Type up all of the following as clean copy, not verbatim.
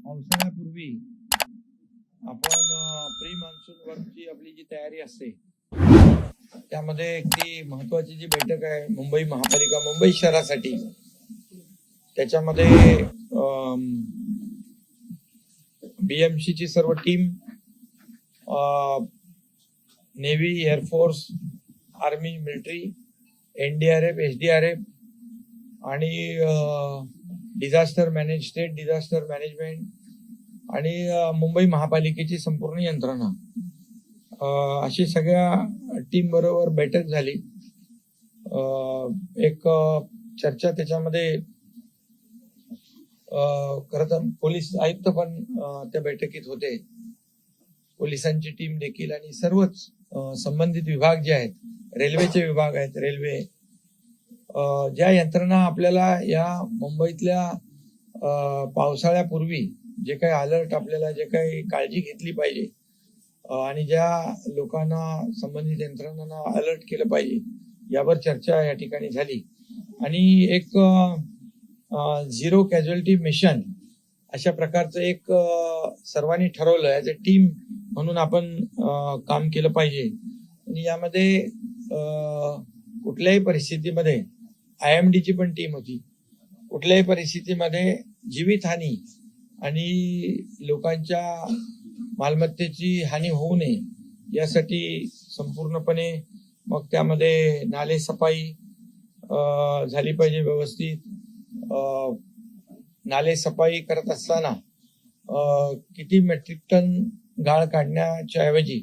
पावसाळ्यापूर्वी आपण pre monsoon वर्कची आपली जी तयारी असते त्यामध्ये ती महत्वाची जी बैठक आहे मुंबई महापालिका मुंबई शहरासाठी, त्याच्यामध्ये BMC ची सर्व team, navy, air force, army, military, NDRF, SDRF आणि स्टेट डिझास्टर मॅनेजमेंट आणि मुंबई महापालिकेची संपूर्ण यंत्रणा अशी सगळ्या टीम बरोबर बैठक झाली. एक चर्चा त्याच्यामध्ये खरं तर पोलीस आयुक्त पण त्या बैठकीत होते, पोलिसांची टीम देखील आणि सर्वच संबंधित विभाग जे आहेत, रेल्वेचे विभाग आहेत, रेल्वे ज्या यंत्रणा आपल्याला या मुंबईतल्या पावसाळ्यापूर्वी जे काही अलर्ट आपल्याला जे काही काळजी घेतली पाहिजे आणि ज्या लोकांना संबंधित यंत्रणांना अलर्ट केलं पाहिजे यावर चर्चा या ठिकाणी झाली. आणि एक झिरो कॅज्युअल्टी मिशन अशा प्रकारचं एक सर्वांनी ठरवलं ॲज अ टीम म्हणून आपण काम केलं पाहिजे. आणि यामध्ये कुठल्याही परिस्थितीमध्ये IMD ची पण टीम होती. कुठल्याही परिस्थितीमध्ये जीवितहानी आणि लोकांच्या मालमत्तेची हानी होऊ नये यासाठी संपूर्णपणे मग त्यामध्ये नाले सफाई झाली पाहिजे व्यवस्थित. नाले सफाई करत असताना किती मेट्रिक टन गाळ काढण्याच्या ऐवजी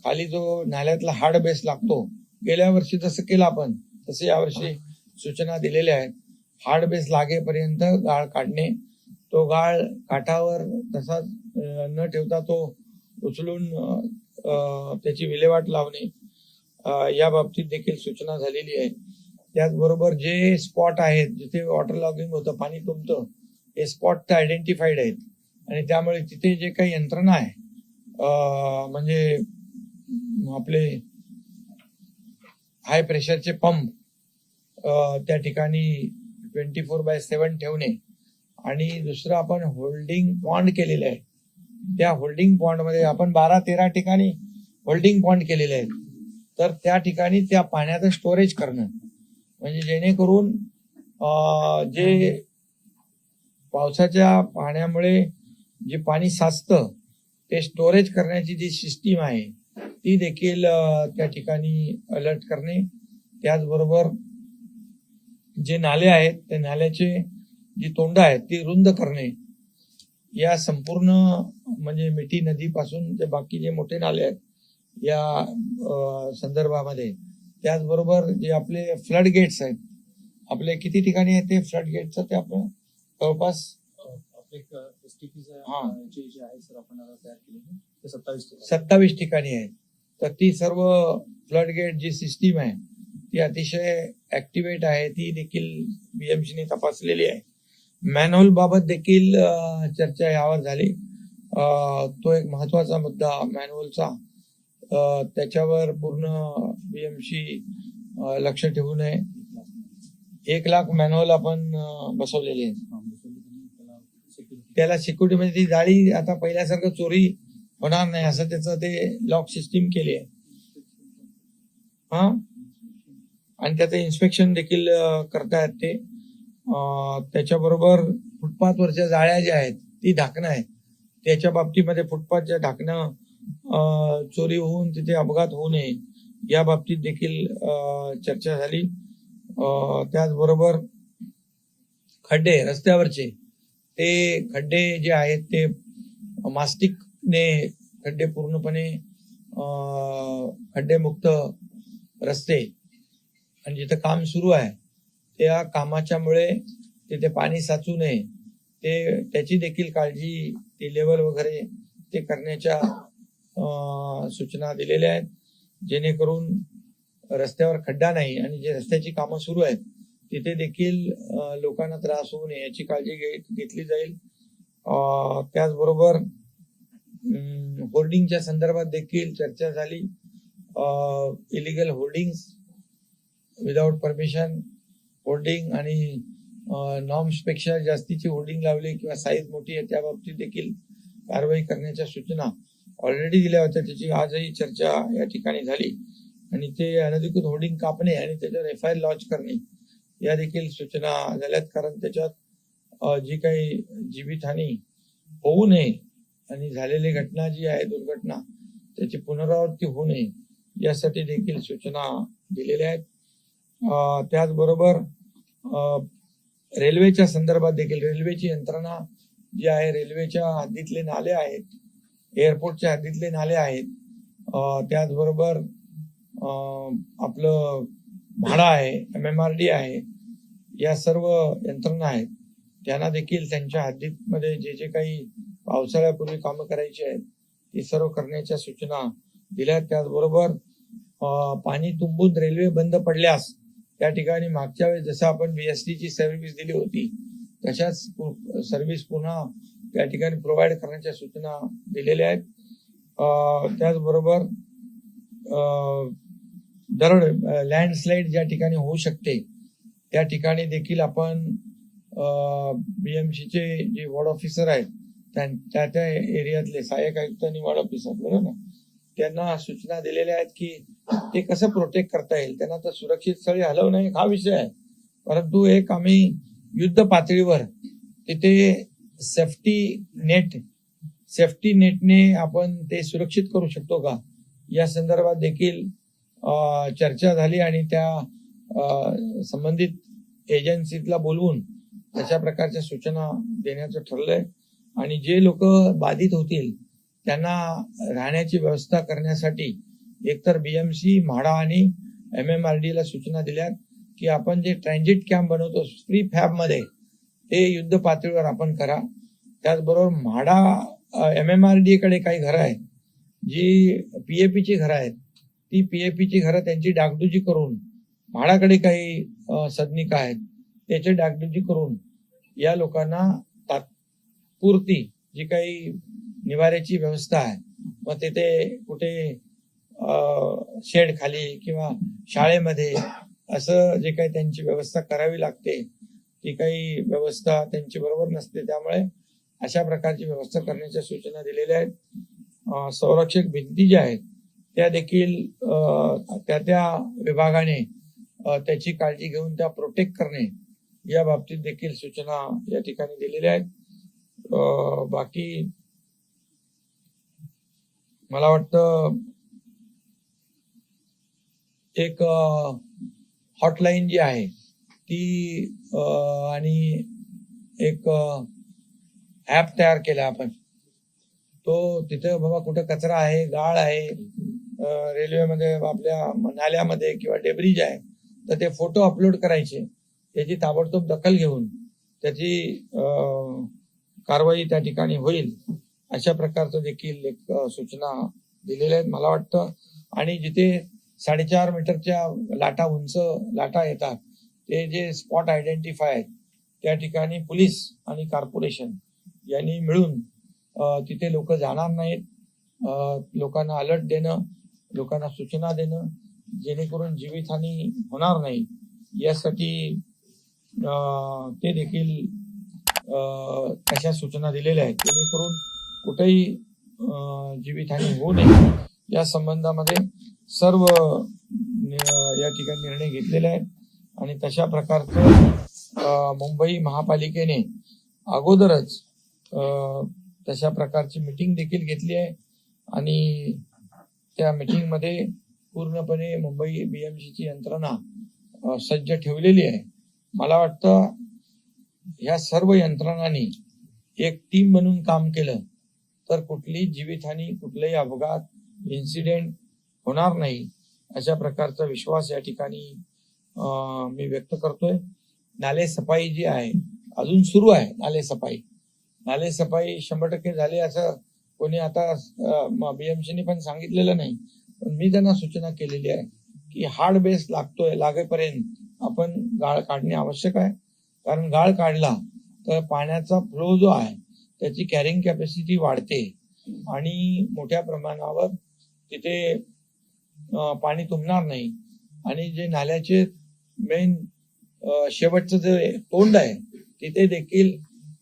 खाली जो नाल्यातला हार्ड बेस लागतो, गेल्या वर्षी जसं केलं आपण तसे यावर्षी सूचना दिलेल्या आहेत. हार्ड बेस लागेपर्यंत गाळ काढणे, तो गाळ काठावर तसाच न ठेवता तो उचलून त्याची विल्हेवाट लावणे या बाबतीत देखील सूचना झालेली आहे. त्याचबरोबर जे स्पॉट आहेत जिथे वॉटर लॉगिंग होतं, पाणी तुंबतं, हे स्पॉट आयडेंटिफाईड आहेत आणि त्यामुळे तिथे जे काही यंत्रणा आहे म्हणजे आपले हाय प्रेशरचे पंप त्या ठिकाणी 24/7 ठेवणे. आणि दुसरं आपण होल्डिंग पॉन्ड केलेले आहे, त्या होल्डिंग पॉन्ड मध्ये आपण 12-13 ठिकाणी होल्डिंग पॉन्ड केलेले आहेत. तर त्या ठिकाणी त्या पाण्याचं स्टोरेज करणं म्हणजे जेणेकरून जे पावसाच्या पाण्यामुळे जे पाणी साचतं ते स्टोरेज करण्याची जी सिस्टीम आहे ती देखील त्या ठिकाणी अलर्ट करणे. त्याचबरोबर जे नाले आहेत त्या नाल्याचे जी तोंड आहेत ती रुंद करणे, या संपूर्ण म्हणजे मिठी नदीपासून ते बाकी जे मोठे नाले आहेत या संदर्भामध्ये. त्याचबरोबर जे आपले फ्लड गेट्स आहेत, आपले किती ठिकाणी आहेत ते फ्लड गेटचं ते आपण जवळपास 27 ठिकाणी आहेत. तर ती सर्व फ्लड गेट जी सिस्टीम आहे ती अतिशय ऍक्टिव्हेट आहे, ती देखील BMC ने तपासलेली आहे. मॅनहोल बाबत देखील चर्चा यावर झाली. तो एक महत्वाचा मुद्दा मॅनहोलचा, त्याच्यावर पूर्ण BMC लक्ष ठेवू नये. 1 लाख मॅनहोल आपण बसवलेले आहेत. त्याला सिक्युरिटी म्हणजे ती जाळी आता पहिल्यासारखं चोरी होणार नाही असं त्याचं ते लॉक सिस्टीम केली आहे. आणि त्याचं इन्स्पेक्शन देखील करतायत ते. त्याच्याबरोबर फुटपाथवरच्या जाळ्या ज्या आहेत ती ढाकणं आहे, त्याच्या बाबतीमध्ये फुटपाथच्या ढाकणं चोरी होऊन तिथे अपघात होऊ नये या बाबतीत देखील चर्चा झाली. त्याचबरोबर खड्डे रस्त्यावरचे, ते खड्डे जे आहेत ते मास्टिकने खड्डे पूर्णपणे खड्डेमुक्त रस्ते, आणि जिथं काम सुरू आहे त्या कामाच्या मुळे तिथे पाणी साचू नये त्याची देखील काळजी, ती लेवल वगैरे ते करण्याच्या सूचना दिलेल्या आहेत, जेणेकरून रस्त्यावर खड्डा नाही आणि जे रस्त्याची कामं सुरू आहेत तिथे देखील लोकांना त्रास होऊ नये याची काळजी घेतली जाईल. त्याचबरोबर होर्डिंगच्या संदर्भात देखील चर्चा झाली. Illegal hoardings, without permission hoarding आणि नॉर्म्स पेक्षा जास्तीची होर्डिंग लावली किंवा साईज मोठी आहे त्या बाबतीत देखील कारवाई करण्याच्या सूचना ऑलरेडी दिल्या होत्या. त्याची आजही चर्चा या ठिकाणी झाली आणि ते अनधिकृत होर्डिंग कापणे आणि त्याच्यावर FIR लॉन्च करणे या देखील सूचना झाल्यात. कारण त्याच्यात जी काही जीवितहानी होऊ नये आणि झालेली घटना जी आहे दुर्घटना त्याची पुनरावृत्ती होऊ नये यासाठी देखील सूचना दिलेल्या आहेत. त्याचबरोबर रेल्वेच्या संदर्भात देखील रेल्वेची यंत्रणा जी आहे, रेल्वेच्या हद्दीतले नाले आहेत, एअरपोर्टच्या हद्दीतले नाले आहेत, त्याचबरोबर आपलं म्हाडा आहे, MMRD आहे, या सर्व यंत्रणा आहेत त्यांना देखील त्यांच्या हद्दीमध्ये जे जे काही पावसाळ्यापूर्वी कामं करायची आहेत ती सर्व करण्याच्या सूचना दिल्या. त्याचबरोबर पाणी तुंबून रेल्वे बंद पडल्यास त्या ठिकाणी मागच्या वेळेस जसं आपण BST ची सर्व्हिस दिली होती तशाच सर्व्हिस पुन्हा त्या ठिकाणी प्रोव्हाइड करण्याच्या सूचना दिलेल्या आहेत. त्याचबरोबर दरड लँडस्लाइड ज्या ठिकाणी होऊ शकते त्या ठिकाणी देखील आपण BMC चे जे वॉर्ड ऑफिसर आहेत त्या त्या एरियातले सहाय्यक आयुक्त आणि वॉर्ड ऑफिसर बरोबर ना त्यांना सूचना दिलेल्या आहेत की ते कसं प्रोटेक्ट करता येईल. त्यांना तर सुरक्षित स्थळी हलवणं हा विषय आहे, परंतु एक आम्ही युद्ध पातळीवर तिथे सेफ्टी नेटने आपण ते सुरक्षित करू शकतो का या संदर्भात देखील चर्चा झाली आणि त्या संबंधित एजन्सीला बोलवून तशा प्रकारच्या सूचना देण्याचं ठरलंय. आणि जे लोक बाधित होतील त्यांना राहण्याची व्यवस्था करण्यासाठी एकतर BMC, म्हाडा आणि MMRD ला सूचना दिल्यात की आपण जे ट्रान्झिट कॅम्प बनवतो फ्री फॅब मध्ये ते युद्ध पातळीवर आपण करा. त्याचबरोबर म्हाडा MMRD कडे काही घरं आहेत जी PAP ची घरं आहेत, ती PAP ची घरं त्यांची डागडुजी करून, म्हाडाकडे काही सदनिका आहेत त्याची डागडुजी करून या लोकांना तात्पुरती जी काही निवाऱ्याची व्यवस्था आहे मग तिथे कुठे शेड खाली किंवा शाळेमध्ये असं जे काही त्यांची व्यवस्था करावी लागते ती काही व्यवस्था त्यांची बरोबर नसते, त्यामुळे अशा प्रकारची व्यवस्था करण्याच्या सूचना दिलेल्या आहेत. संरक्षक भिंती ज्या आहेत त्या देखील त्या विभागाने त्याची काळजी घेऊन त्या प्रोटेक्ट करणे या बाबतीत देखील सूचना या ठिकाणी दिलेल्या आहेत. बाकी मला वाटतं एक हॉटलाईन जी आहे ती आणि एक ऍप तयार केला आपण, तो तिथे बाबा कुठे कचरा आहे, गाळ आहे, रेल्वेमध्ये आपल्या नाल्यामध्ये किंवा डेब्रिज आहे तर ते फोटो अपलोड करायचे, त्याची ताबडतोब दखल घेऊन त्याची कारवाई त्या ठिकाणी होईल अशा प्रकारचं देखील एक सूचना दिलेल्या आहेत मला वाटतं. आणि जिथे 4.5 मीटरच्या लाटा उंच लाटा येतात ते जे स्पॉट आयडेंटिफाय आहेत त्या ठिकाणी पोलीस आणि कॉर्पोरेशन यांनी मिळून तिथे लोक जाणार नाहीत, लोकांना अलर्ट देणं, लोकांना सूचना देणं जेणेकरून जीवितहानी होणार नाही यासाठी ते देखील अशा सूचना दिलेल्या आहेत जेणेकरून कुठेही जीवितहानी होऊ नये या संबंधामध्ये सर्व या ठिकाणी निर्णय घेतलेले आहेत. आणि तशा प्रकारचं मुंबई महापालिकेने अगोदरच तशा प्रकारची मीटिंग देखील घेतली आहे आणि त्या मीटिंगमध्ये पूर्णपणे मुंबई BMC ची यंत्रणा सज्ज ठेवलेली आहे. मला वाटतं ह्या सर्व यंत्रणांनी एक टीम बनून काम केलं तर कुठलीही जीवितहानी, कुठलाही अपघात, इन्सिडेंट होणार नाही अशा प्रकारचा विश्वास या ठिकाणी मी व्यक्त करतोय. नाले सफाई जी आहे अजून सुरू आहे. नाले सफाई 100% झाली असं कोणी आता BMC ने पण सांगितलेलं नाही, पण मी त्यांना सूचना केलेली आहे की हार्ड बेस लागेपर्यंत आपण गाळ काढणे आवश्यक आहे. कारण गाळ काढला तर पाण्याचा फ्लो जो आहे त्याची कॅरिंग कॅपॅसिटी वाढते आणि मोठ्या प्रमाणावर तिथे पाणी तुंबणार नाही. आणि जे नाल्याचे मेन शेवटचं जे तोंड आहे तिथे देखील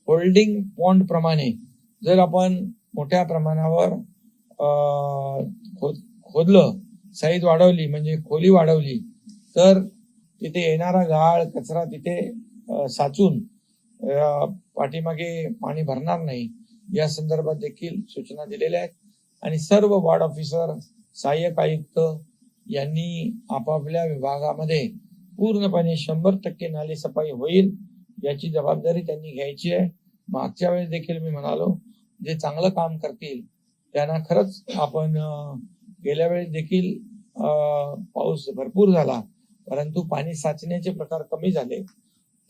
होल्डिंग पॉन्ड प्रमाणे जर आपण मोठ्या प्रमाणावर खोदलं, साईज वाढवली म्हणजे खोली वाढवली तर तिथे येणारा गाळ कचरा तिथे साचून पाठीमागे पाणी भरणार नाही या संदर्भात देखील सूचना दिलेल्या आहेत. आणि सर्व वॉर्ड ऑफिसर, सहाय्यक आयुक्त यांनी आपापल्या विभागामध्ये पूर्णपणे 100% नाली सफाई होईल याची जबाबदारी त्यांनी घ्यायची आहे. मागच्या वेळेस देखील मी म्हणालो जे चांगलं काम करतील त्यांना खरंच आपण गेल्या वेळेस देखील पाऊस भरपूर झाला परंतु पाणी साचण्याचे प्रकार कमी झाले.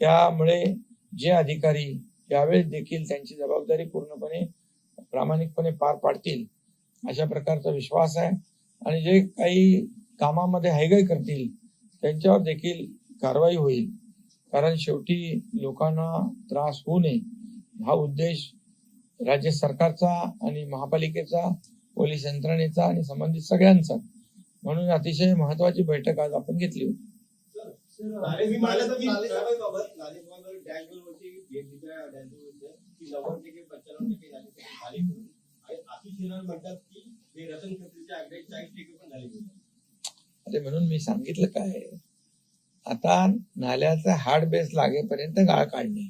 त्यामुळे जे अधिकारी यावेळेस देखील त्यांची जबाबदारी पूर्णपणे प्रामाणिकपणे पार पाडतील अशा प्रकारचा विश्वास आहे. आणि जे काही कामामध्ये हयगय करतील त्यांच्यावर देखील कारवाई होईल. कारण शेवटी लोकांना त्रास होऊ नये हा उद्देश राज्य सरकारचा आणि महापालिकेचा, पोलीस यंत्रणेचा आणि संबंधित सगळ्यांचा. म्हणून अतिशय महत्वाची बैठक आज आपण घेतली होती. अरे म्हणून मी सांगितलं काय, आता नाल्याचा हार्ड बेस लागेपर्यंत गाळ काढणे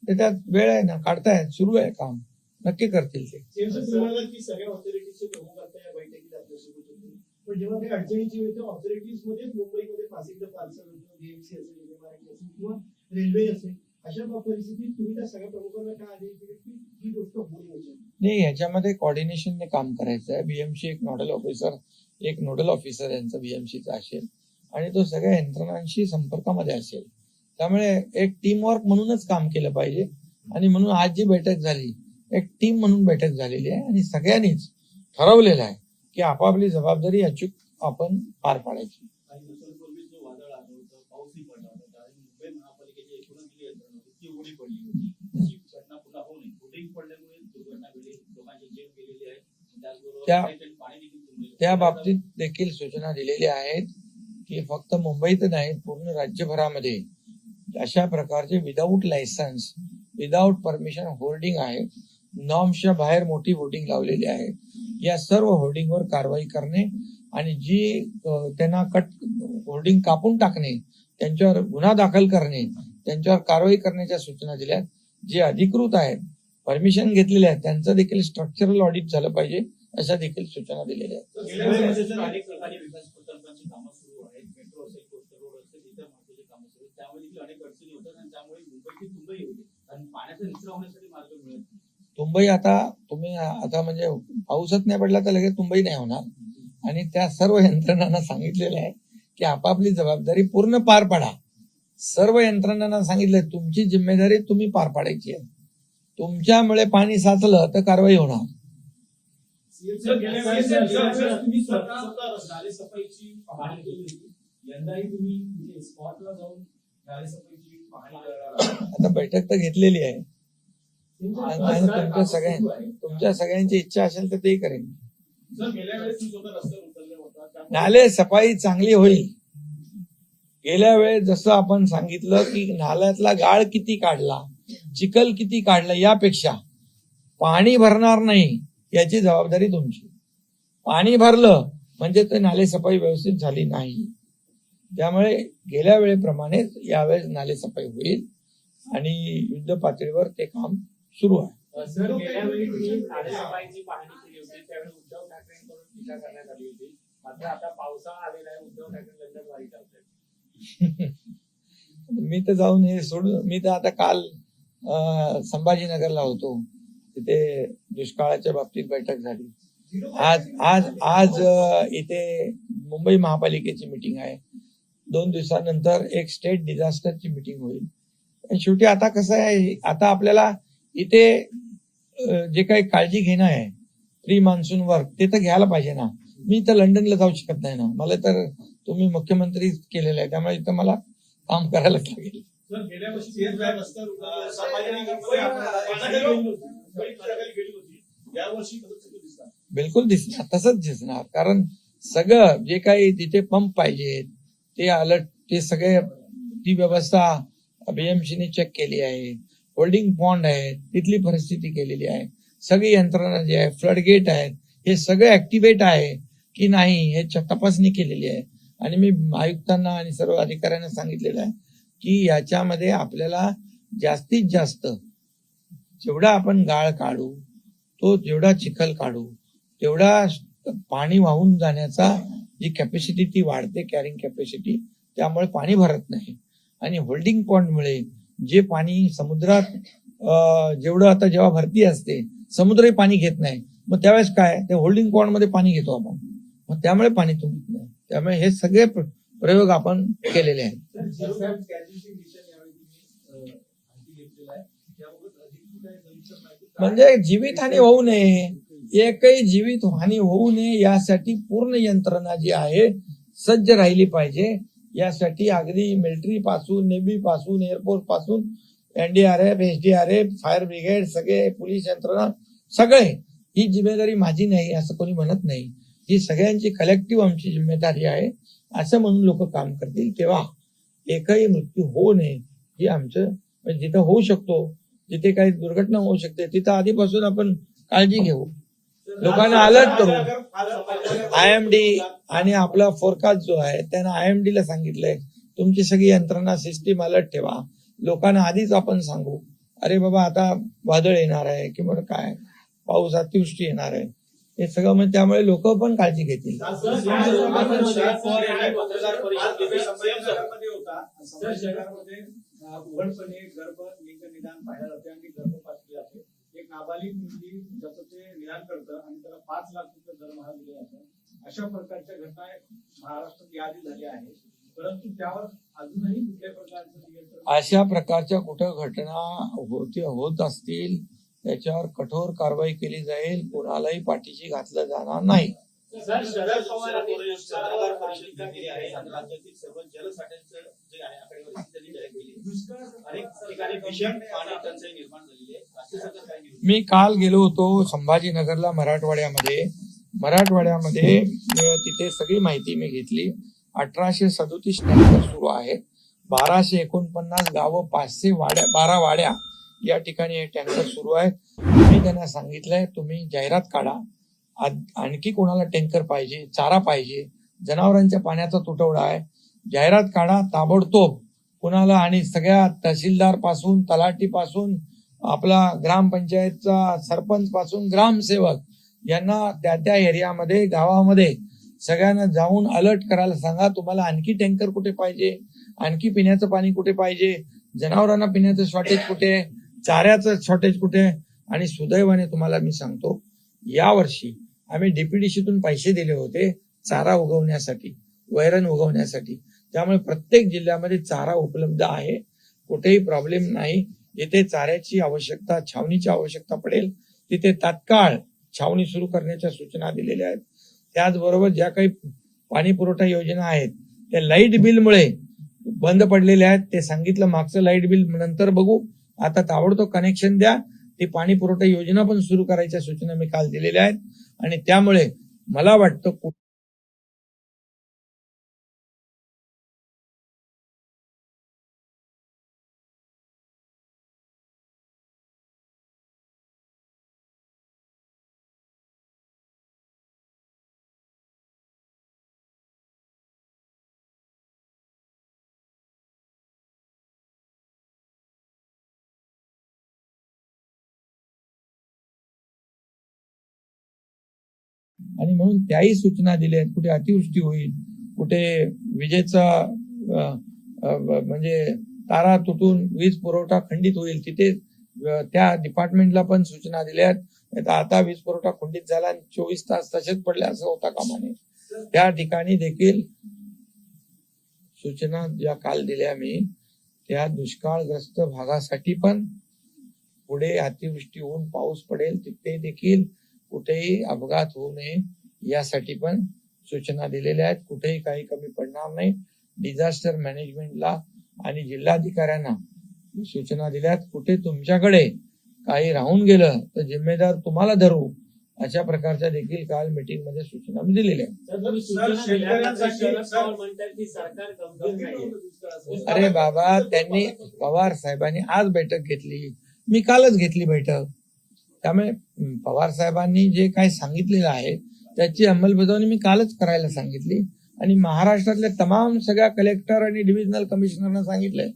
ते त्यात वेळ आहे ना, काढतायत, सुरू आहे काम, नक्की करतील ते. सगळ्या ऑथॉरिटीजचे प्रमुख आता या बैठकीत आपल्यासोबत होते, पण जेव्हा काही अडचणीची वेळ ऑथॉरिटीज मध्ये मुंबईमध्ये पासिंग पार्सल बीएमसी असेल, MRT असेल किंवा रेल्वे असेल, अशा परिस्थितीत तुम्ही त्या सगळ्या प्रमुखांना काय आदेश दिले की ही गोष्ट होऊ नये? नाही, ह्याच्यामध्ये कोऑर्डिनेशनने काम करायचं आहे. बीएमसी एक नोडल ऑफिसर, एक नोडल ऑफिसर यांचा बीएमसीचा असेल आणि तो सगळ्या यंत्रणांशी संपर्कामध्ये असेल. त्यामुळे एक टीम वर्क म्हणूनच काम केलं पाहिजे. आणि म्हणून आज जी बैठक झाली एक टीम म्हणून बैठक झालेली आहे आणि सगळ्यांनीच ठरवलेलं आहे की आपापली जबाबदारी अचूक आपण पार पाडायची. त्या बाबतीत देखील सूचना दिलेल्या आहेत की फक्त मुंबईत नाही पूर्ण राज्यभरामध्ये अशा प्रकारचे without licence, without permission hoarding आहे, नॉर्म्सच्या बाहेर मोठी होर्डिंग लावलेली आहे. या सर्व होर्डिंगवर कारवाई करणे आणि जी त्यांना होर्डिंग कापून टाकणे, त्यांच्यावर गुन्हा दाखल करणे, त्यांच्यावर कारवाई करण्याच्या सूचना दिल्या. जे अधिकृत आहेत, परमिशन घेतलेले आहेत, त्यांचं देखील स्ट्रक्चरल ऑडिट झालं पाहिजे अशा देखील सूचना दिलेल्या आहेत. तुंबई आता तुम्ही आता म्हणजे पाऊसच नाही पडला तर लगेच तुंबई नाही होणार. आणि त्या सर्व यंत्रणांना सांगितलेलं आहे की आपापली जबाबदारी पूर्ण पार पाडा. सर्व यंत्रणांना सांगितलंय तुमची जिम्मेदारी तुम्ही पार पाडायची आहे. तुमच्यामुळे पाणी साचलं तर कारवाई होणार. आता बैठक तर घेतलेली आहे आणि तुमच्या सगळ्यांची इच्छा असेल तर तेही करेन. नाले सफाई चांगली होईल. गेल्या वेळेस जसं आपण सांगितलं की नाल्यातला गाळ किती काढला, चिखल किती काढला, यापेक्षा पाणी भरणार नाही याची जबाबदारी तुमची. पाणी भरलं म्हणजे ते नाले सफाई व्यवस्थित झाली नाही. त्यामुळे गेल्या वेळेप्रमाणे यावेळेस नाले सफाई होईल आणि युद्ध पातळीवर ते काम सुरू आहे. सर, गेल्या वेळी नालेसफाईची पाहणी केली होती त्यावेळी उद्धव ठाकरेंकडून टीका करण्यात आली होती. मात्र आता पावसाळा आलेला आहे, उद्धव ठाकरे लंडनवारी करतायत. मी तर जाऊन हे सोडून, मी तर आता काल संभाजीनगरला होतो, तिथे दुष्काळाच्या बाबतीत बैठक झाली. आज आज आज इथे मुंबई महापालिकेची मीटिंग आहे. 2 दिवसानंतर एक स्टेट डिझास्टरची मीटिंग होईल. शेवटी आता कसं आहे, आता आपल्याला इथे जे काही काळजी घेणं आहे प्री मान्सून वर्क ते तर घ्यायला पाहिजे ना. मी तर लंडनला जाऊ शकत नाही ना, मला तर तुम्ही मुख्यमंत्री केलेलं आहे त्यामुळे इथं मला काम करायला लागेल. बिलकुल दिसणार, तसंच दिसणार. कारण सगळं जे काही तिथे पंप पाहिजे ते अलर्ट, ते सगळे ती व्यवस्था बीएमसीने चेक केली आहे. होल्डिंग पॉन्ड आहे, तिथली परिस्थिती केलेली आहे. सगळी यंत्रणा जी आहे, फ्लड गेट आहेत, हे सगळं ऍक्टिव्हेट आहे की नाही हे तपासणी केलेली आहे. आणि मी आयुक्तांना आणि सर्व अधिकाऱ्यांना सांगितलेलं आहे की याच्यामध्ये आपल्याला जास्तीत जास्त जेवढा आपण गाळ काढू, तो जेवढा चिखल काढू, तेवढा पाणी वाहून जाण्याचा जी कॅपॅसिटी ती वाढते, कॅरिंग कॅपॅसिटी, त्यामुळे पाणी भरत नाही. आणि होल्डिंग पॉइंटमुळे जे पाणी समुद्रात जेवढं आता जेव्हा भरती असते, समुद्रही पाणी घेत नाही, मग त्यावेळेस काय, ते होल्डिंग पॉइंटमध्ये पाणी घेतो आपण, मग त्यामुळे पाणी तुंबत नाही. त्यामुळे हे सगळे प्रयोग आपण केलेले आहेत. म्हणजे जीवितहानी होऊ नये, एकही जीवितहानी होऊ नये यासाठी पूर्ण यंत्रणा जी आहे सज्ज राहिली पाहिजे. यासाठी अगदी मिलिटरी पासून, नेव्ही पासून, एअरफोर्स पासून, एनडीआरएफ, एसडीआरएफ, फायर ब्रिगेड, सगळे पोलीस यंत्रणा, सगळे, ही जिम्मेदारी माझी नाही असं कोणी म्हणत नाही. ही सगळ्यांची कलेक्टिव्ह आमची जिम्मेदारी आहे असं म्हणून लोक काम करतील. तेव्हा एकही मृत्यू होऊ नये ही आमचं, म्हणजे जिथं होऊ शकतो, जिथे काही दुर्घटना होऊ शकते, तिथं आधीपासून आपण काळजी घेऊ, लोकांना अलर्ट करू. आयएमडी आणि आपला फोरकास्ट जो आहे त्यांना आयएमडी ला सांगितलंय तुमची सगळी यंत्रणा सिस्टीम अलर्ट ठेवा. लोकांना आधीच आपण सांगू, अरे बाबा आता वादळ येणार आहे किंवा काय पाऊस, अतिवृष्टी येणार आहे, हे सगळं. म्हणजे त्यामुळे लोक पण काळजी घेतील. उघडपणे गर्भलिंग निदान पाहिलं जाते आणि गर्भपात जाते. एक नाबालिग मुलगी जसं ते निदान करतं आणि त्याला 5 लाख रुपये दरमहा दिले जातात. अशा प्रकारच्या घटना महाराष्ट्रात यादी झाल्या आहेत, परंतु त्यावर अजूनही कुठल्या प्रकारचं नियंत्रण, अशा प्रकारच्या कुठं घटना होत असतील त्याच्यावर कठोर कारवाई केली जाईल, कोणालाही पाठीशी घातलं जाणार नाही. शरद पवार यांनी पत्रकार परिषद घेतली आहे आणि राज्यातील सर्व जलसाठ्यांचं जे आहे आकडेवारी त्यांनी जाहीर केली. अनेक ठिकाणी भीषण पाणी टंचाई निर्माण झालेली आहे. राज्य सरकार काय निर्णय? मी काल गेलो होतो संभाजीनगरला, मराठवाड्यामध्ये तिथे सगळी माहिती मी घेतली. 1837 टँकर सुरू आहेत, 1249 गावं, 12 वाड्या या ठिकाणी हे टँकर सुरू आहेत. मी त्यांना सांगितलंय तुम्ही जाहिरात काढा, आणखी कोणाला टँकर पाहिजे, चारा पाहिजे, जनावरांच्या पाण्याचा तुटवडा आहे, जाहिरात काढा ताबडतोब कुणाला. आणि सगळ्या तहसीलदार पासून, तलाठी पासून, आपला ग्रामपंचायतचा सरपंच पासून, ग्रामसेवक यांना त्या एरियामध्ये, गावामध्ये सगळ्यांना जाऊन अलर्ट करायला सांगा. तुम्हाला आणखी टँकर कुठे पाहिजे, आणखी पिण्याचं पाणी कुठे पाहिजे, जनावरांना पिण्याचं शॉर्टेज कुठे, चाऱ्याचं शॉर्टेज कुठे. आणि सुदैवाने तुम्हाला मी सांगतो, यावर्षी आम्ही डीपीडीसीतून पैसे दिले होते चारा उगवण्यासाठी, वैरण उगवण्यासाठी. त्यामुळे प्रत्येक जिल्ह्यामध्ये चारा उपलब्ध आहे, कुठेही प्रॉब्लेम नाही. जिथे चाऱ्याची आवश्यकता, छावणीची आवश्यकता पडेल तिथे तात्काळ छावणी सुरू करण्याच्या सूचना दिलेल्या आहेत. त्याचबरोबर ज्या काही पाणी पुरवठा योजना आहेत त्या लाईट बिलमुळे बंद पडलेल्या आहेत. ते सांगितलं मागचं लाईट बिल नंतर बघू, आता ताबडतोब कनेक्शन द्या. ती पाणी पुरवठा योजना पण सुरू करायच्या सूचना मी काल दिलेल्या आहेत. आणि त्यामुळे मला वाटतं आणि म्हणून त्याही सूचना दिल्या आहेत. कुठे अतिवृष्टी होईल, कुठे विजेचा म्हणजे तारा तुटून वीज पुरवठा खंडित होईल, तिथे त्या डिपार्टमेंटला पण सूचना दिल्या आहेत. आता वीज पुरवठा खंडित झाला आणि 24 तास तसेच पडले असं होता कामा नये. त्या ठिकाणी देखील सूचना ज्या काल दिल्या मी, त्या दुष्काळग्रस्त भागासाठी पण पुढे अतिवृष्टी होऊन पाऊस पडेल तिथे देखील कुठेही अपघात होऊ नये यासाठी पण सूचना दिलेल्या आहेत. कुठेही काही कमी पडणार नाही. डिझास्टर मॅनेजमेंटला आणि जिल्हाधिकाऱ्यांना सूचना दिल्यात. कुठे तुमच्याकडे काही राहून गेलं तर जिम्मेदार तुम्हाला धरू अशा प्रकारच्या देखील काल मीटिंग मध्ये सूचना आम्ही दिलेल्या आहेत. सर, तुम्ही सूचना दिल्यानंतर शरद पवार म्हणतात की सरकार गंभीर नाहीये. अरे बाबा, त्यांनी पवार साहेबांनी आज बैठक घेतली, मी कालच घेतली बैठक. त्यामुळे पवार साहेबांनी जे काही सांगितलेलं आहे त्याची अंमलबजावणी मी कालच करायला सांगितली आणि महाराष्ट्रातल्या तमाम सगळ्या कलेक्टर आणि डिव्हिजनल कमिशनरना सांगितलंय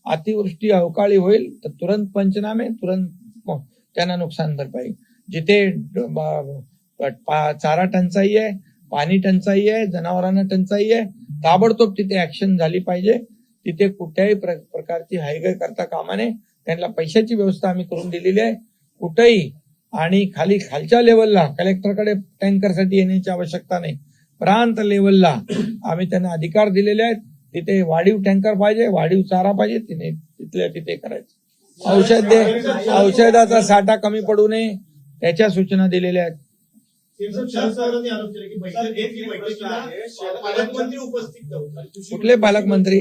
अतिवृष्टी अवकाळी होईल तर तुरंत पंचनामे, तुरंत त्यांना नुकसान भरपाई. जिथे चारा टंचाई आहे, पाणी टंचाई आहे, जनावरांना टंचाई आहे, ताबडतोब तिथे ऍक्शन झाली पाहिजे. तिथे कुठल्याही प्रकारची हायगाय करता कामा नये. त्यांना पैशाची व्यवस्था आम्ही करून दिलेली आहे. कुठेही आणि खालच्या लेवलला कलेक्टरकडे टँकरसाठी येण्याची आवश्यकता नाही. प्रांत लेवलला आम्ही त्यांना अधिकार दिलेले आहेत. तिथे वाढीव टँकर पाहिजे, वाढीव चारा पाहिजे, तिथल्या तिथे करायचं. औषधाचा साठा कमी पडू नये त्याच्या सूचना दिलेल्या आहेत. शरद पवारांनी आरोप केला की बैठकीला पालकमंत्री उपस्थित नव्हते. कुठले पालकमंत्री?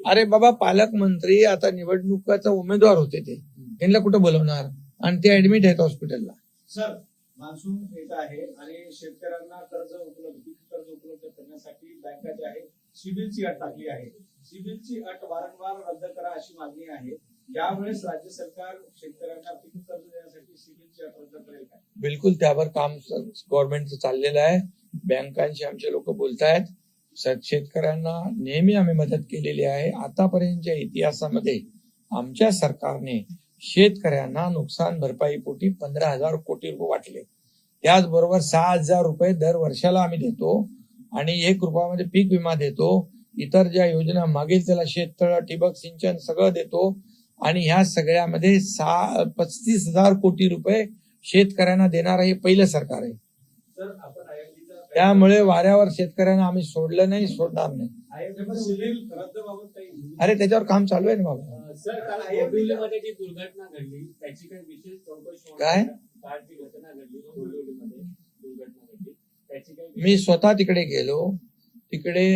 अरे बाबा, पालकमंत्री आता निवडणुकाचा उमेदवार होते, ते त्यांना कुठं बोलवणार आणि ते ऍडमिट आहेत हॉस्पिटलला. सर, मान्सून येत आहे आणि शेतकऱ्यांना कर्ज उपलब्ध करण्यासाठी बँका ज्या आहेत सिबिलची अट टाकली आहे. सिबिलची अट वारंवार रद्द करा अशी मागणी आहे. यावेळेस राज्य सरकार शेतकऱ्यांना पीक कर्ज देण्यासाठी सिबिलची अट रद्द करेल का? बिलकुल त्यावर काम गव्हर्नमेंटचं चाललेलं आहे. बँकांशी आमचे लोक बोलतायत. शेतकऱ्यांना नेहमी आम्ही मदत केलेली आहे. आतापर्यंतच्या इतिहासामध्ये आमच्या सरकारने शेतकऱ्यांना नुकसान भरपाईपोटी 15,000 कोटी रुपये वाटले. त्याचबरोबर 6,000 रुपये दर वर्षाला आम्ही देतो आणि 1 रुपयामध्ये पीक विमा देतो. इतर ज्या योजना मागेल त्याला शेततळ, ठिबक सिंचन सगळं देतो आणि ह्या सगळ्यामध्ये 35,000 कोटी रुपये शेतकऱ्यांना देणार हे पहिलं सरकार आहे. सर, आपण त्यामुळे वाऱ्यावर शेतकऱ्यांना आम्ही सोडलं नाही, सोडणार नाही. सिबिल रद्दबाबत काही अरे त्याच्यावर काम चालू आहे ना बाबा. सर, काल बोरिवलीमध्ये जी दुर्घटना घडली त्याची काही विशेष चौकशी होणार काय? का? काल जी घटना घडली बोरिवलीमध्ये दुर्घटना घडली त्याची काही मी स्वतः तिकडे गेलो. तिकडे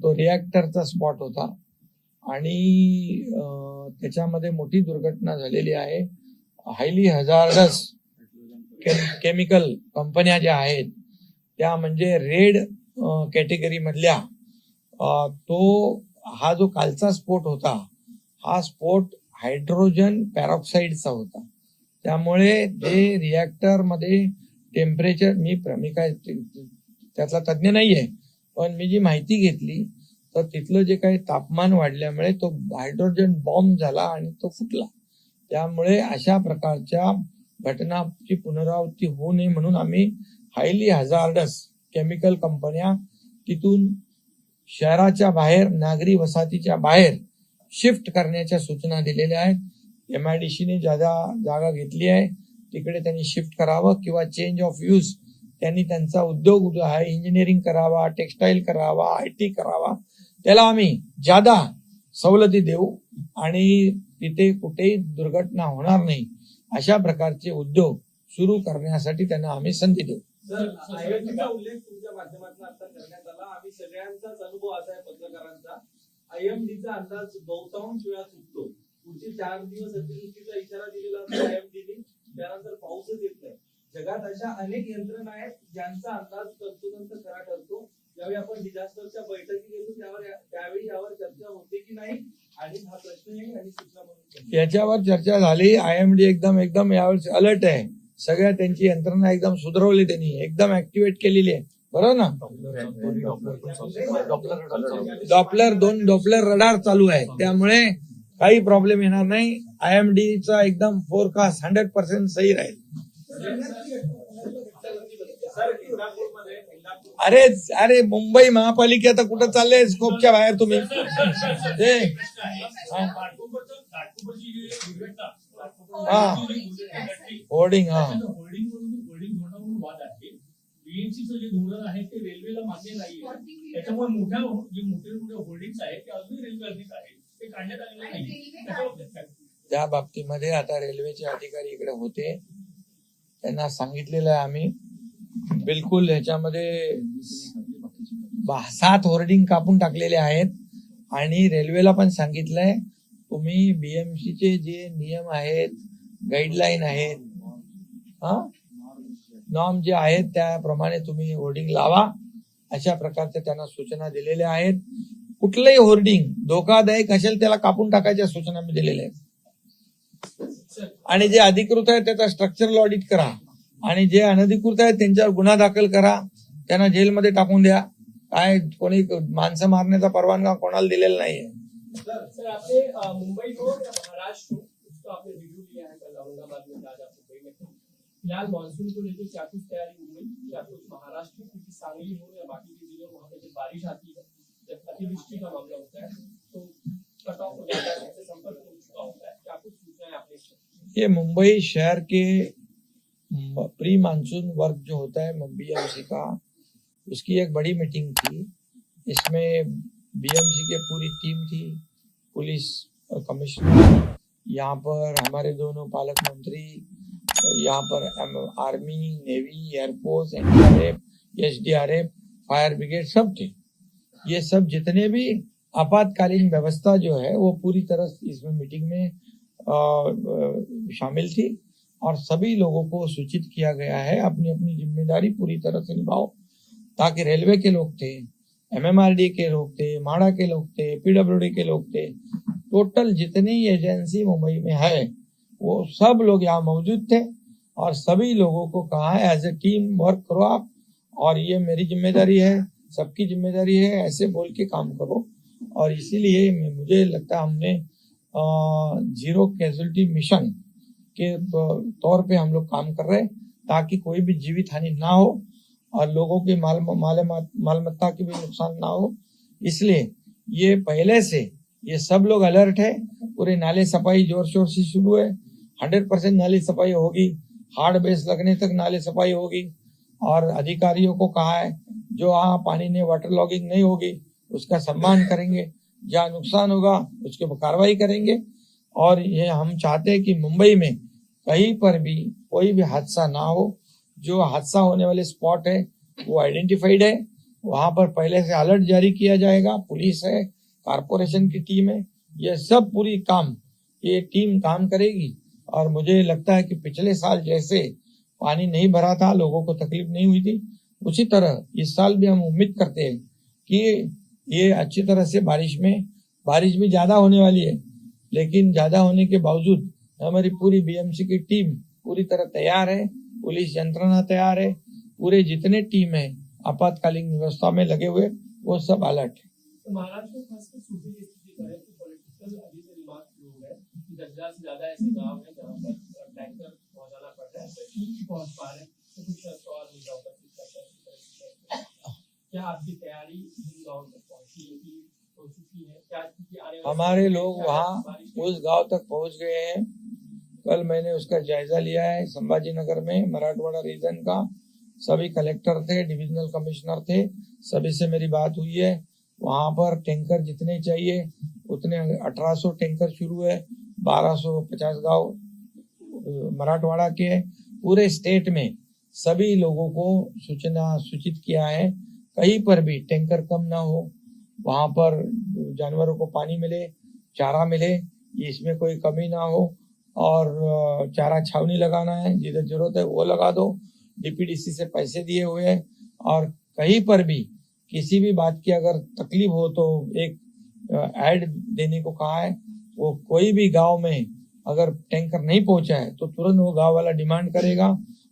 तो रिॲक्टरचा स्पॉट होता आणि त्याच्यामध्ये मोठी दुर्घटना झालेली आहे. हायली हजार्डस केमिकल कंपन्या ज्या आहेत त्या म्हणजे रेड कॅटेगरी मधल्या हा जो कालचा स्फोट होता हा स्फोट हायड्रोजन पॅरॉक्साईडचा होता. त्यामुळे ते रिॲक्टर मध्ये टेम्परेचर मी काय त्यातला तज्ञ नाहीये, पण मी जी माहिती घेतली तर तिथलं जे काही तापमान वाढल्यामुळे तो हायड्रोजन बॉम्ब झाला आणि तो फुटला. त्यामुळे अशा प्रकारच्या घटनाची पुनरावृत्ती होऊ नये म्हणून आम्ही हायली हजार्डस केमिकल कंपन्या तिथून शहराच्या बाहेर, नागरी वसाहतीच्या बाहेर शिफ्ट करण्याच्या सूचना दिलेल्या आहेत. MIDCने जागा घेतली आहे, तिकडे त्यांनी शिफ्ट करावं किंवा चेंज ऑफ यूज त्यांनी त्यांचा उद्योग आहे इंजिनिअरिंग करावा, टेक्सटाईल करावा, IT करावा. त्याला आम्ही जादा सवलती देऊ आणि तिथे कुठेही दुर्घटना होणार नाही अशा प्रकारचे उद्योग सुरू करण्यासाठी त्यांना आम्ही संधी देऊ. सर, IMDचा उल्लेख तुमच्या माध्यमातून आता करण्यात आला. आम्ही सगळ्यांचाच अनुभव असा आहे पत्रकारांचा, IMDचा अंदाज बहुतांश वेळा चुकतो. पुढचे 4 दिवस अतिवृष्टीचा इशारा दिलेला असतो IMDने, त्यानंतर पाऊसच येत नाही. जगात अशा अनेक यंत्रणा आहेत ज्यांचा अंदाज तंतोतंत खरा ठरतो. ज्यावेळी आपण डिझास्टरच्या बैठकी घेतो त्यावेळी यावर चर्चा होते की नाही, आणि हा प्रश्नही आणि सूचना म्हणून याच्यावर चर्चा झाली. IMD एकदम यावेळी अलर्ट आहे. सगळ्या त्यांची यंत्रणा एकदम सुधारवली, त्यांनी एकदम ऍक्टिव्हेट केलेली आहे. बरोबर ना? दोन डॉपलर रडार चालू आहे, त्यामुळे काही प्रॉब्लेम येणार नाही. IMDचा एकदम फोरकास्ट 100% सही राहील. अरे मुंबई महापालिका आता कुठं चालले स्कोपच्या बाहेर तुम्ही? होर्डिंग बीएमसीचं जे धोरण आहे ते रेल्वेला मान्य नाहीये. त्याच्यामुळे मोठे होर्डिंग्स आहेत ते अजूनही रेल्वे अधिक आहेत, ते काढण्यात आलेले नाही. त्या बाबतीमध्ये आता रेल्वेचे अधिकारी इकडे होते, त्यांना सांगितलेलं आहे आम्ही बिलकुल ह्याच्यामध्ये 7 होर्डिंग कापून टाकलेले आहेत आणि रेल्वेला पण सांगितलंय तुम्ही BMCचे जे नियम आहेत, गाईडलाईन आहेत, नॉर्म जे आहेत त्याप्रमाणे तुम्ही होर्डिंग लावा, अशा प्रकारच्या त्यांना सूचना दिलेल्या आहेत. कुठलंही होर्डिंग धोकादायक असेल त्याला कापून टाकायच्या सूचना मी दिलेल्या आहेत. आणि जे अधिकृत आहे त्याचा स्ट्रक्चरल ऑडिट करा, आणि जे अनधिकृत आहेत त्यांच्यावर गुन्हा दाखल करा, त्यांना जेलमध्ये टाकून द्या. काय कोणी माणसं मारण्याचा परवानगा कोणाला दिलेला नाहीये. सर आपने मुंबई को या महाराष्ट्र को उसका आपने रिव्यू लिया है कल औरंगाबाद में, आज आप मुंबई में थे. फिलहाल मानसून को लेकर क्या कुछ तैयारी मुंबई या कुछ महाराष्ट्र, क्योंकि सांगली हो या बाकी के जिलों वहाँ पे जब बारिश आती है, जब अतिवृष्टि का मामला होता है तो कट ऑफ हो जाता है, उससे संपर्क हो चुका होता है, क्या कुछ सूचनाएं आपने? ये मुंबई शहर के प्री मानसून वर्क जो होता है बीएमसी का, उसकी एक बड़ी मीटिंग थी. इसमें बीएमसी की पूरी टीम थी, पुलिस कमिश्नर, यहाँ पर हमारे दोनों पालक मंत्री, यहाँ पर army, navy, air force, NDRF, SDRF, fire brigade सब थे. ये सब जितने भी आपातकालीन व्यवस्था जो है वो पूरी तरह इसमें मीटिंग में शामिल थी, और सभी लोगों को सूचित किया गया है अपनी अपनी जिम्मेदारी पूरी तरह से निभाओ, ताकि रेलवे के लोग थे, एमएमआरडी के लोग थे, माड़ा के लोग थे, पीडब्ल्यूडी के लोग थे, टोटल जितनी एजेंसी मुंबई में है वो सब लोग यहाँ मौजूद थे, और सभी लोगों को कहा है एज ए टीम वर्क करो आप, और ये मेरी जिम्मेदारी है, सबकी जिम्मेदारी है, ऐसे बोल के काम करो. और इसीलिए मुझे लगता है हमने जीरो कैजुअलिटी मिशन के तौर पे हम लोग काम कर रहे हैं, ताकि कोई भी जीवित हानि ना हो और लोगों की मालमत्ता की भी नुकसान ना हो. इसलिए ये पहले से ये सब लोग अलर्ट है. पूरे नाले सफाई जोर शोर से शुरू है, 100% नाली सफाई होगी, हार्ड बेस लगने तक नाले सफाई होगी. और अधिकारियों को कहा है जो वहाँ पानी ने वाटर लॉगिंग नहीं होगी उसका सम्मान करेंगे, जहाँ नुकसान होगा उसके ऊपर कार्रवाई करेंगे. और ये हम चाहते हैं कि मुंबई में कहीं पर भी कोई भी हादसा ना हो. जो हादसा होने वाले स्पॉट है वो आइडेंटिफाइड है, वहां पर पहले से अलर्ट जारी किया जाएगा. पुलिस है, कारपोरेशन की टीम है, ये सब पूरी ये टीम काम करेगी. और मुझे लगता है कि पिछले साल जैसे पानी नहीं भरा था, लोगों को तकलीफ नहीं हुई थी, उसी तरह इस साल भी हम उम्मीद करते हैं कि ये अच्छी तरह से बारिश भी ज्यादा होने वाली है, लेकिन ज्यादा होने के बावजूद हमारी पूरी बीएमसी की टीम पूरी तरह तैयार है, पुलिस यंत्रणा तैयार है, पूरे जितने टीम है आपातकालीन व्यवस्था में लगे हुए वो सब अलर्ट है. तो महाराष्ट्र में खासकर सूखे की स्थिति करें तो पॉलिटिकल अभी से रिमार्क शुरू हो गए कि 10,000 से ज्यादा ऐसे गांव हैं जहां पर टैंकर पहुंचाना पड़ रहा है, तो नहीं पहुंच पा रहे, तो कुछ सवाल मुद्दा उपस्थित करते हैं. क्या आपकी तैयारी इन गाँव तक पहुंची हो चुकी है? क्या आने हमारे लोग वहाँ उस गांव तक पहुंच गए हैं. कल मैंने उसका जायजा लिया है. संभाजी नगर में मराठवाड़ा रीजन का सभी कलेक्टर थे, डिविजनल कमिश्नर थे, सभी से मेरी बात हुई है. वहां पर टैंकर जितने चाहिए उतने 1800 टैंकर शुरू है. 1250 गांव मराठवाड़ा के, पूरे स्टेट में सभी लोगों को सूचित किया है कहीं पर भी टैंकर कम ना हो, वहां पर जानवरों को पानी मिले, चारा मिले, इसमें कोई कमी ना हो. और चारा छावनी लगाना है, जिधर जरूरत है वो लगा दो. डीपीडीसी से पैसे दिए हुए हैं. और कहीं पर भी किसी भी बात की अगर तकलीफ हो तो एक ऐड देने को कहा है. वो कोई भी गांव में अगर टैंकर नहीं पहुंचा है तो तुरंत वो गांव वाला डिमांड करेगा.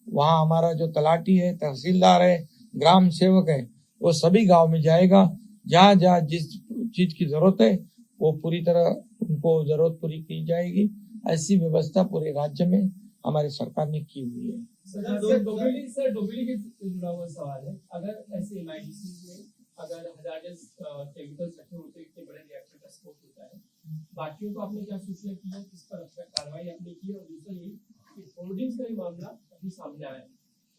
वहां हमारा जो तलाटी है, तहसीलदार है, ग्राम सेवक है, वो सभी गांव में जाएगा. जहाँ जहाँ जिस चीज की जरूरत है वो पूरी तरह उनको जरूरत पूरी की जाएगी. ऐसी व्यवस्था पूरे राज्य में हमारी सरकार ने की हुई है. सर डोबिली के जुड़ा हुआ सवाल है, अगर ऐसे एमआईडीसी में अगर हजार्डस केमिकल्स रखे होते, इतने बड़े रिएक्टर का स्फोट होता है, बाकियों को आपने क्या सूचना की है, किस पर कार्रवाई आपने की? और दूसरा ये कि होर्डिंग्स का ही मामला अभी सामने आया है.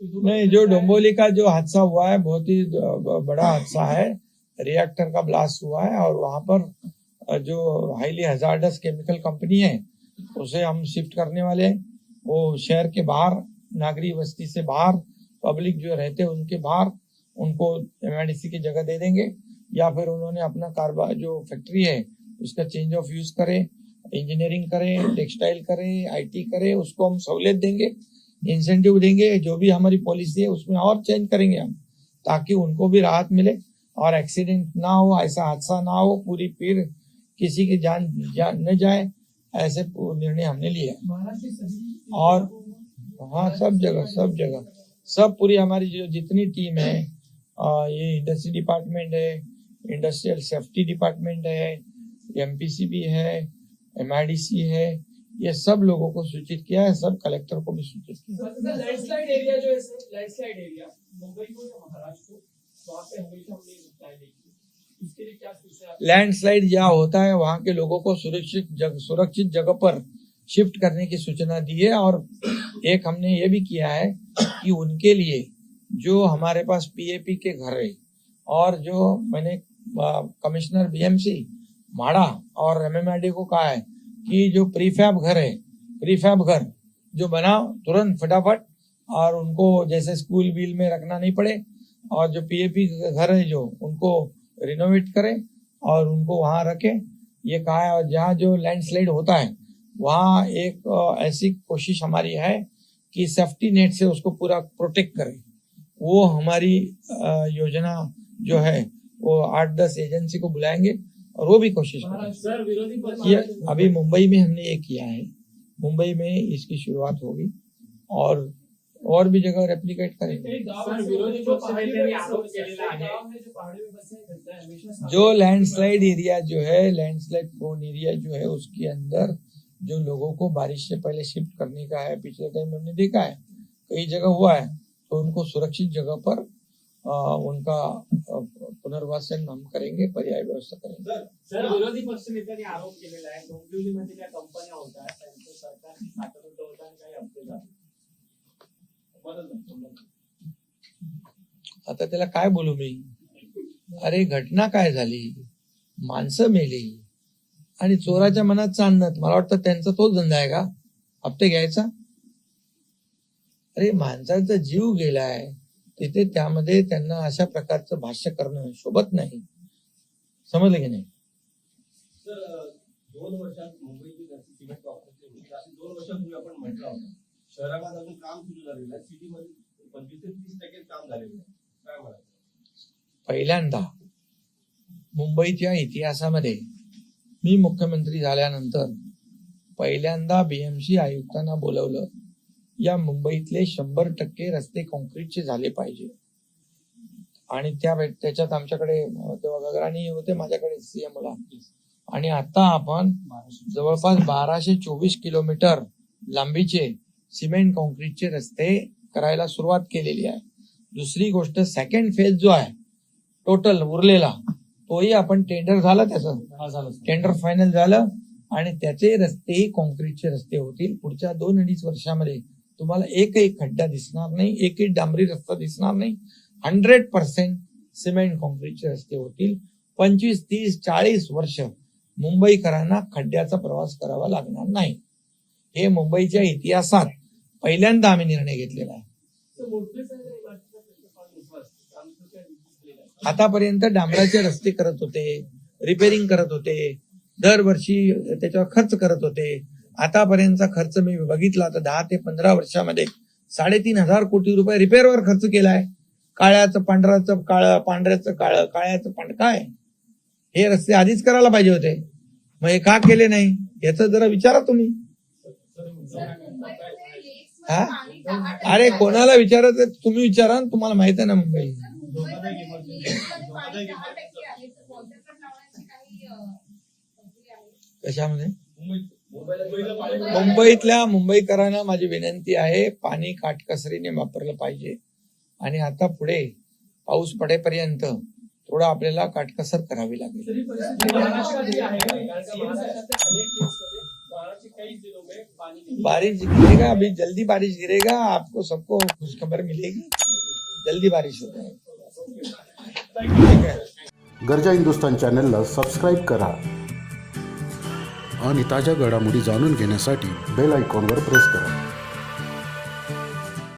नहीं, जो डोंबिवली का जो हादसा हुआ है बहुत ही बड़ा हादसा है. रिएक्टर का ब्लास्ट हुआ है और वहां पर जो हाईली हजार्डस केमिकल कंपनी है उसे हम शिफ्ट करने वाले हैं. वो शहर के बाहर, नागरिक बस्ती से बाहर, पब्लिक जो रहते हैं उनके बाहर उनको एमआईडीसी की जगह दे देंगे, या फिर उन्होंने अपना कारोबार जो फैक्ट्री है उसका चेंज ऑफ यूज करे, इंजीनियरिंग करे, टेक्सटाइल करे, आईटी करे, उसको हम सहूलियत देंगे. इंसेंटिव देंगे, जो भी हमारी पॉलिसी है उसमें और चेंज करेंगे हम, ताकि उनको भी राहत मिले और एक्सीडेंट ना हो, ऐसा हादसा ना हो, पूरी फिर किसी की जान न जाए, ऐसे निर्णय हमने लिया है। महाराष्ट्र के सभी और हाँ, सब जगह सब पूरी हमारी जो जितनी टीम है, ये इंडस्ट्री डिपार्टमेंट है, इंडस्ट्रियल सेफ्टी डिपार्टमेंट है, एमपीसीबी है, एमआईडीसी है, ये सब लोगों को सूचित किया है, सब कलेक्टर को भी सूचित किया है। लैंडस्लाइड एरिया जो है सर, लैंडस्लाइड एरिया मुंबई को या महाराष्ट्र को, वहाँ पे हमेशा हमने घटनाएं देखी, इसके लिए क्या सूचना? लैंडस्लाइड जहाँ होता है वहाँ के लोगों को सुरक्षित जगह पर शिफ्ट करने की सूचना दी है। और एक हमने ये भी किया है कि उनके लिए जो हमारे पास पीएपी के घर है, और जो मैंने कमिश्नर बीएमसी माड़ा और एमएमआरडी को कहा है कि जो प्रीफैब घर है, प्रीफैब घर जो बनाओ तुरंत फटाफट, और उनको जैसे स्कूल बिल में रखना नहीं पड़े, और जो पीएपी घर है जो उनको रिनोवेट करें और उनको वहां रखें, ये कहा है। और जहाँ जो लैंडस्लाइड होता है वहाँ एक ऐसी कोशिश हमारी है कि सेफ्टी नेट से उसको पूरा प्रोटेक्ट करें। वो हमारी योजना जो है वो 8-10 एजेंसी को बुलाएंगे और वो भी कोशिश करेंगे। सर विरोधी पक्ष ये अभी मुंबई में हमने ये किया है, मुंबई में इसकी शुरुआत होगी और भी जगह रेप्लिकेट करेंगे। सर विरोधी पक्ष नेत्यांनी आरोप केलेला आहे जो पहाड़ी में बसे घटना है हमेशा जो लैंडस्लाइड एरिया जो है, लैंडस्लाइड प्रोन एरिया जो है, उसके अंदर जो लोगों को बारिश से पहले शिफ्ट करने का है, पिछले टाइम हमने देखा है कई जगह हुआ है, तो उनको सुरक्षित जगह पर उनका पुनर्वासन हम करेंगे, पर्याय व्यवस्था करेंगे। सर विरोधी पक्ष नेत्यांनी आरोप केलेला आहे डोंबिवलीमध्ये ज्या कंपन्या होत्या त्यांचं सरकारची साठवणूक होताना काही अपडेट आहे? आता त्याला काय बोलू मी? अरे घटना काय झाली, माणसं मेली आणि चोराच्या मनात चांदत, मला वाटतं त्यांचा तोच धंदा आहे का हप्ते घ्यायचा? अरे माणसाचा जीव गेलाय तिथे, त्यामध्ये त्यांना अशा प्रकारचं भाष्य करणं शोभत नाही, समजलं की नाही? सर 2 वर्षात मुंबईची जशी सिमेंट वापरते होती, अशी 2 वर्षांपूर्वी आपण म्हटलं होतं शहरामध्ये अजून काम सुरू झालेलं आहे, सिटीमध्ये 25 ते 30% काम झालेलं आहे, काय म्हणाल? पहिल्यांदा मुंबईच्या इतिहासामध्ये मी मुख्यमंत्री झाल्यानंतर पहिल्यांदा बीएमसी आयुक्तांना बोलवलं, या मुंबईतले 100% रस्ते कॉन्क्रीटचे झाले पाहिजे. आणि त्याच्यात आमच्याकडे तेव्हा गगराणी होते माझ्याकडे सीएमला, आणि आता आपण जवळपास 1224 किलोमीटर लांबीचे सिमेंट कॉन्क्रीटचे रस्ते करायला सुरुवात केलेली आहे. दुसरी गोष्ट, सेकंड फेज जो आहे टोटल उरलेला, तोही आपण टेंडर झालं, त्याचं टेंडर फायनल झालं आणि त्याचे रस्ते कॉन्क्रीटचे रस्ते होतील. पुढच्या 2-2.5 वर्षामध्ये तुम्हाला एकही खड्डा दिसणार नाही, एकही डांबरी रस्ता दिसणार नाही. 100% सिमेंट कॉन्क्रीटचे रस्ते होतील. 25, 30, 40 वर्ष मुंबईकरांना खड्ड्याचा प्रवास करावा लागणार नाही. हे मुंबईच्या इतिहासात पहिल्यांदा आम्ही निर्णय घेतलेला आहे. आतापर्यंत डांबराचे रस्ते करत होते, रिपेरिंग करत होते, दरवर्षी त्याच्यावर खर्च करत होते. आतापर्यंतचा खर्च मी बघितला तर 10 ते 15 वर्षामध्ये 3,500 कोटी रुपये रिपेअरवर खर्च केलाय. काळ्याचं पांढऱ्याचं काळं, पांढऱ्याचं काळं, काळ्याचं पांढरं. काय हे रस्ते आधीच करायला पाहिजे होते, मग हे का केले नाही याचा जरा विचारा तुम्ही. हा, अरे कोणाला विचारायचं तुम्ही विचारा, तुम्हाला माहित आहे ना मुंबई कशामध्ये. मुंबईतल्या मुंबईकरांना माझी विनंती आहे, पाणी काटकसरीने वापरलं पाहिजे. आणि आता पुढे पाऊस पडेपर्यंत थोडं आपल्याला काटकसर करावी लागेल. बारिश गिरेगा, अभी जल्दी बारिश गिरेगा, आपको सबको खुशखबर मिलेगी, जल्दी बारिश होता है. ठीक है. गरजा हिंदुस्तान चॅनलला सबस्क्राईब करा आणि ताज्या घडामोडी जाणून घेण्यासाठी बेल आयकॉनवर प्रेस करा.